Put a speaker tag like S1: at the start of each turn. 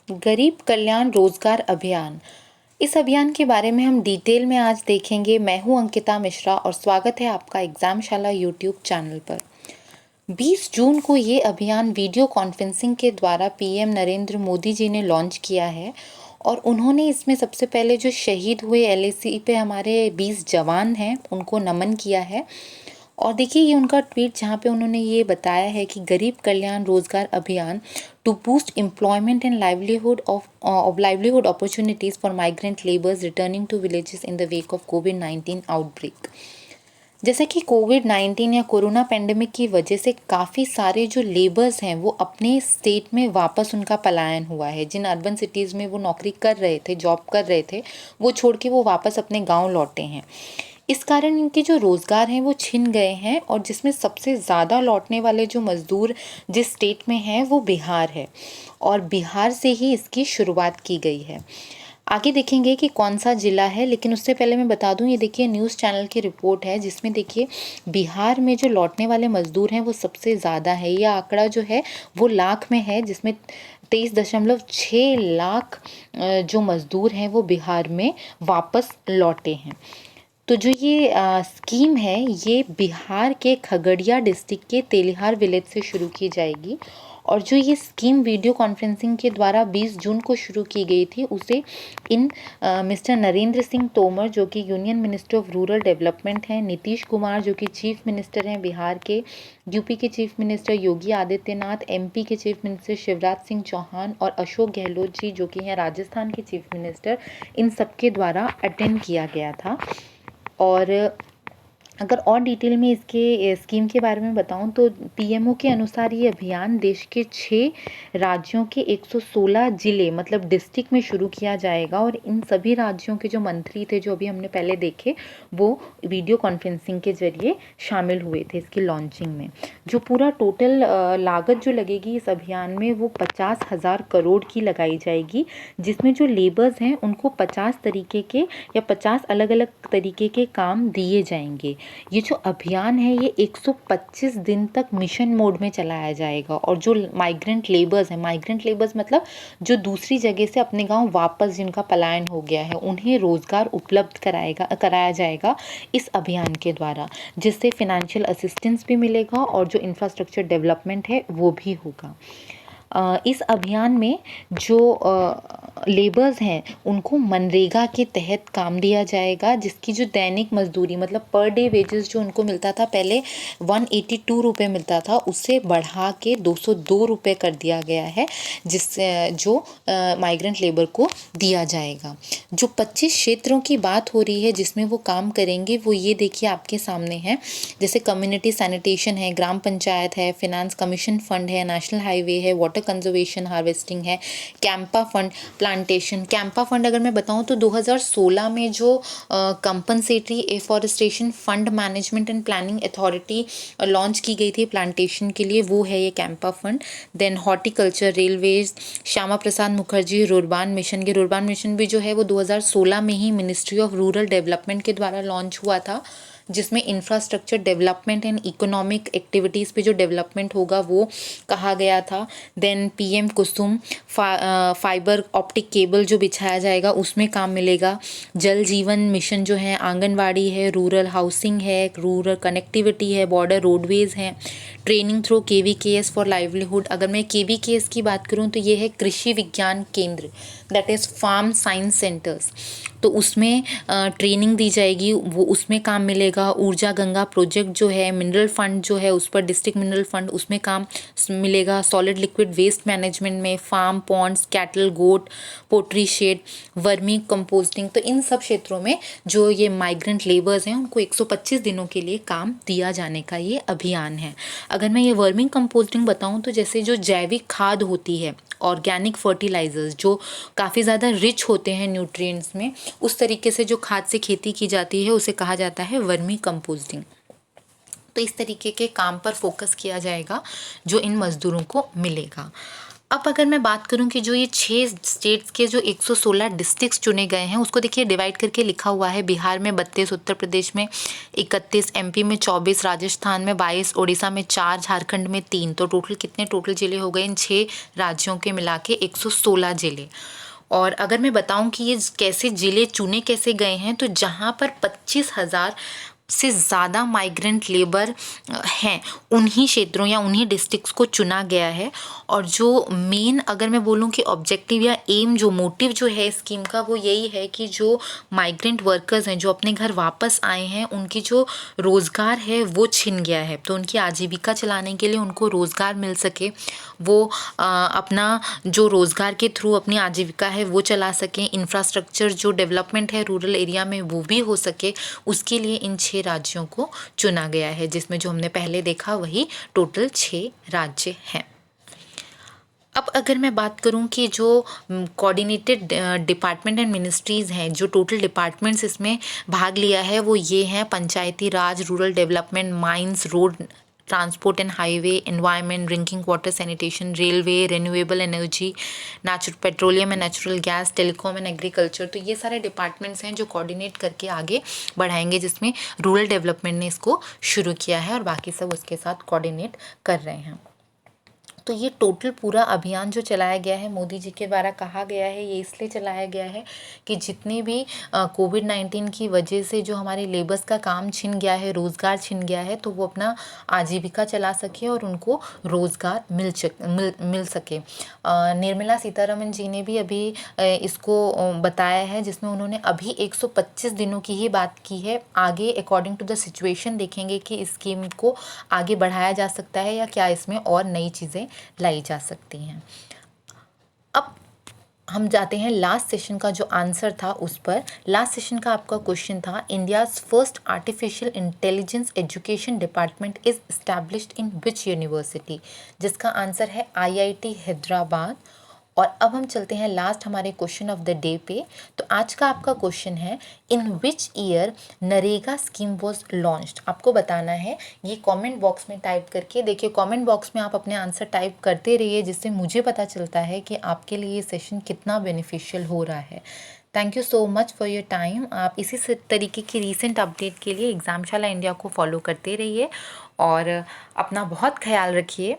S1: गरीब कल्याण रोजगार अभियान। इस अभियान के बारे में हम डिटेल में आज देखेंगे। मैं हूं अंकिता मिश्रा और स्वागत है आपका एग्जामशाला यूट्यूब चैनल पर। 20 जून को ये अभियान वीडियो कॉन्फ्रेंसिंग के द्वारा पीएम नरेंद्र मोदी जी ने लॉन्च किया है और उन्होंने इसमें सबसे पहले जो शहीद हुए एलएसी पे हमारे 20 जवान हैं उनको नमन किया है। और देखिए ये उनका ट्वीट जहाँ पे उन्होंने ये बताया है कि गरीब Kalyan Rozgar Abhiyan to boost employment and livelihood opportunities for migrant labours returning to villages in the wake of कोविड-19 आउटब्रेक। जैसे कि कोविड-19 या कोरोना पेंडेमिक की वजह से काफ़ी सारे जो लेबर्स हैं वो अपने स्टेट में वापस उनका पलायन हुआ है। जिन अर्बन सिटीज़ में वो नौकरी कर रहे थे, जॉब कर रहे थे, वो छोड़ के वो वापस अपने गांव लौटे हैं। इस कारण इनके जो रोज़गार हैं वो छिन गए हैं और जिसमें सबसे ज़्यादा लौटने वाले जो मज़दूर जिस स्टेट में हैं वो बिहार है और बिहार से ही इसकी शुरुआत की गई है। आगे देखेंगे कि कौन सा ज़िला है, लेकिन उससे पहले मैं बता दूं, ये देखिए न्यूज़ चैनल की रिपोर्ट है जिसमें देखिए बिहार में जो लौटने वाले मज़दूर हैं वो सबसे ज़्यादा है। यह आंकड़ा जो है वो लाख में है, जिसमें 23.6 लाख जो मज़दूर हैं वो बिहार में वापस लौटे हैं। तो जो ये स्कीम है ये बिहार के खगड़िया डिस्ट्रिक्ट के तेलिहार विलेज से शुरू की जाएगी और जो ये स्कीम वीडियो कॉन्फ्रेंसिंग के द्वारा 20 जून को शुरू की गई थी उसे मिस्टर नरेंद्र सिंह तोमर जो कि union minister of rural development हैं, नीतीश कुमार जो कि चीफ मिनिस्टर हैं बिहार के, यूपी के chief minister Yogi Adityanath, MP के चीफ मिनिस्टर शिवराज सिंह चौहान और अशोक गहलोत जी जो कि हैं राजस्थान के चीफ मिनिस्टर, इन सबके द्वारा अटेंड किया गया था। और अगर और डिटेल में इसके स्कीम के बारे में बताऊं तो पीएमओ के अनुसार ये अभियान देश के 6 राज्यों के 116 ज़िले मतलब डिस्ट्रिक्ट में शुरू किया जाएगा और इन सभी राज्यों के जो मंत्री थे जो अभी हमने पहले देखे वो वीडियो कॉन्फ्रेंसिंग के जरिए शामिल हुए थे इसकी लॉन्चिंग में। जो पूरा टोटल लागत जो लगेगी इस अभियान में वो 50,000 करोड़ की लगाई जाएगी, जिसमें जो लेबर्स हैं उनको 50 तरीके के या 50 अलग अलग तरीके के काम दिए जाएंगे। ये जो अभियान है ये 125 दिन तक मिशन मोड में चलाया जाएगा और जो माइग्रेंट लेबर्स मतलब जो दूसरी जगह से अपने गांव वापस जिनका पलायन हो गया है उन्हें रोजगार उपलब्ध कराया जाएगा इस अभियान के द्वारा, जिससे फिनेंशियल असिस्टेंस भी मिलेगा और जो इंफ्रास्ट्रक्चर डेवलपमेंट है वो भी होगा। इस अभियान में जो लेबर्स हैं उनको मनरेगा के तहत काम दिया जाएगा, जिसकी जो दैनिक मजदूरी मतलब पर डे वेजेस जो उनको मिलता था पहले 182 रुपये मिलता था उससे बढ़ा के 202 रुपये कर दिया गया है, जिससे जो माइग्रेंट लेबर को दिया जाएगा। जो 25 क्षेत्रों की बात हो रही है जिसमें वो काम करेंगे वो ये देखिए आपके सामने है। जैसे कम्युनिटी सैनिटेशन है, ग्राम पंचायत है, फिनेंस कमीशन फंड है, नेशनल हाईवे है, वाटर कंजर्वेशन हार्वेस्टिंग है, CAMPA fund, plantation. CAMPA fund अगर मैं बताऊं तो 2016 में जो compensatory afforestation fund management and planning authority launch की गई थी प्लांटेशन के लिए, वो है ये CAMPA fund. Then horticulture, railways, Shyama Prasad Mukherjee rurban mission, ये रुर्बान मिशन भी जो है वो 2016 में ही मिनिस्ट्री ऑफ रूरल डेवलपमेंट के द्वारा लॉन्च हुआ था, जिसमें infrastructure development and economic activities पे जो डेवलपमेंट होगा वो कहा गया था। देन पीएम कुसुम फाइबर ऑप्टिक केबल जो बिछाया जाएगा उसमें काम मिलेगा। जल जीवन मिशन जो है, आंगनवाड़ी है, रूरल हाउसिंग है, रूरल कनेक्टिविटी है, बॉर्डर रोडवेज हैं, ट्रेनिंग थ्रू केवीकेएस फॉर लाइवलीहुड। अगर मैं केवीकेएस की बात करूँ तो ये है Krishi Vigyan Kendra, that is farm science centres, तो उसमें ट्रेनिंग दी जाएगी, वो उसमें काम मिलेगा। ऊर्जा गंगा प्रोजेक्ट जो है, मिनरल फंड जो है उस पर डिस्ट्रिक्ट मिनरल फंड उसमें काम मिलेगा। सॉलिड लिक्विड वेस्ट मैनेजमेंट में फार्म पॉन्ड्स, कैटल, गोट, पोट्री शेड, वर्मी कंपोस्टिंग, तो इन सब क्षेत्रों में जो ये माइग्रेंट लेबर्स हैं उनको 125 दिनों के लिए काम दिया जाने का ये अभियान है। अगर मैं ये वर्मिंग कंपोस्टिंग बताऊं तो जैसे जो जैविक खाद होती है, ऑर्गेनिक फर्टिलाइजर्स जो काफ़ी ज़्यादा रिच होते हैं न्यूट्रिएंट्स में, उस तरीके से जो खाद से खेती की जाती है उसे कहा जाता है वर्मी कंपोस्टिंग। तो इस तरीके के काम पर फोकस किया जाएगा जो इन मज़दूरों को मिलेगा। अब अगर मैं बात करूं कि जो ये 6 स्टेट्स के जो 116 डिस्ट्रिक्ट्स चुने गए हैं उसको देखिए डिवाइड करके लिखा हुआ है। बिहार में 32, उत्तर प्रदेश में 31, एमपी में 24, राजस्थान में 22, उड़ीसा में 4, झारखंड में 3। तो टोटल जिले हो गए इन 6 राज्यों के मिला के 116 जिले। और अगर मैं बताऊं कि ये कैसे जिले चुने कैसे गए हैं, तो जहाँ पर 25,000 से ज़्यादा माइग्रेंट लेबर हैं उन्हीं क्षेत्रों या उन्हीं डिस्ट्रिक्ट्स को चुना गया है। और जो मेन अगर मैं बोलूँ कि ऑब्जेक्टिव या एम जो मोटिव जो है स्कीम का वो यही है कि जो माइग्रेंट वर्कर्स हैं जो अपने घर वापस आए हैं उनकी जो रोज़गार है वो छिन गया है, तो उनकी आजीविका चलाने के लिए उनको रोज़गार मिल सके, वो अपना जो रोज़गार के थ्रू अपनी आजीविका है वो चला सकें, इंफ्रास्ट्रक्चर जो डेवलपमेंट है रूरल एरिया में वो भी हो सके, उसके लिए इन 6 राज्यों को चुना गया है, जिसमें जो हमने पहले देखा वही टोटल 6 राज्य हैं। अब अगर मैं बात करूं कि जो कोऑर्डिनेटेड डिपार्टमेंट एंड मिनिस्ट्रीज़ हैं, जो टोटल डिपार्टमेंट्स इसमें भाग लिया है वो ये हैं: Panchayati Raj, rural development, mines, road transport and highway, environment, drinking water, sanitation, railway, renewable energy, petroleum and natural gas, telecom and agriculture. तो ये सारे डिपार्टमेंट्स हैं जो कोऑर्डिनेट करके आगे बढ़ाएंगे, जिसमें रूरल डेवलपमेंट ने इसको शुरू किया है और बाकी सब उसके साथ कोऑर्डिनेट कर रहे हैं। तो ये टोटल पूरा अभियान जो चलाया गया है मोदी जी के द्वारा कहा गया है, ये इसलिए चलाया गया है कि जितने भी कोविड-19 की वजह से जो हमारे लेबर्स का काम छिन गया है, रोज़गार छिन गया है, तो वो अपना आजीविका चला सके और उनको रोज़गार मिल सके। निर्मला सीतारमन जी ने भी अभी इसको बताया है, जिसमें उन्होंने अभी 125 दिनों की ही बात की है। आगे अकॉर्डिंग टू द सिचुएशन देखेंगे कि इस स्कीम को आगे बढ़ाया जा सकता है या क्या इसमें और नई चीज़ें लाई जा सकती हैं। अब हम जाते हैं लास्ट सेशन का जो आंसर था उस पर। लास्ट सेशन का आपका क्वेश्चन था, India's first artificial intelligence education department is established in which university, जिसका आंसर है IIT हैदराबाद। और अब हम चलते हैं लास्ट हमारे क्वेश्चन ऑफ द डे पे। तो आज का आपका क्वेश्चन है, in which year NREGA scheme was launched. आपको बताना है, ये कमेंट बॉक्स में टाइप करके देखिए। कमेंट बॉक्स में आप अपने आंसर टाइप करते रहिए, जिससे मुझे पता चलता है कि आपके लिए ये सेशन कितना बेनिफिशियल हो रहा है। Thank you so much for your time. आप इसी तरीके की रीसेंट अपडेट के लिए एग्जामशाला इंडिया को फॉलो करते रहिए और अपना बहुत ख्याल रखिए।